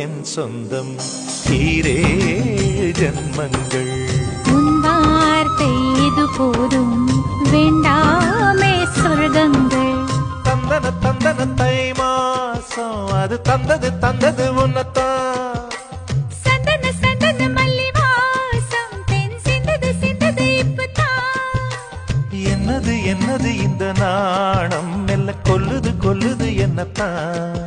என் சொந்தம் ஈரே ஜன்மங்கள். உன் வார்த்தை இது போதும் வேண்டாமே சொர்க்கங்கள். தந்தன தந்தன தை மாசம் அது தந்தது உன்னத்தான். சந்தன சந்தன மல்லி வாசம் தென் சிந்தது இப்பதான். என்னது என்னது இந்த நாணம் மெல்ல கொல்லுது என்னத்தான்.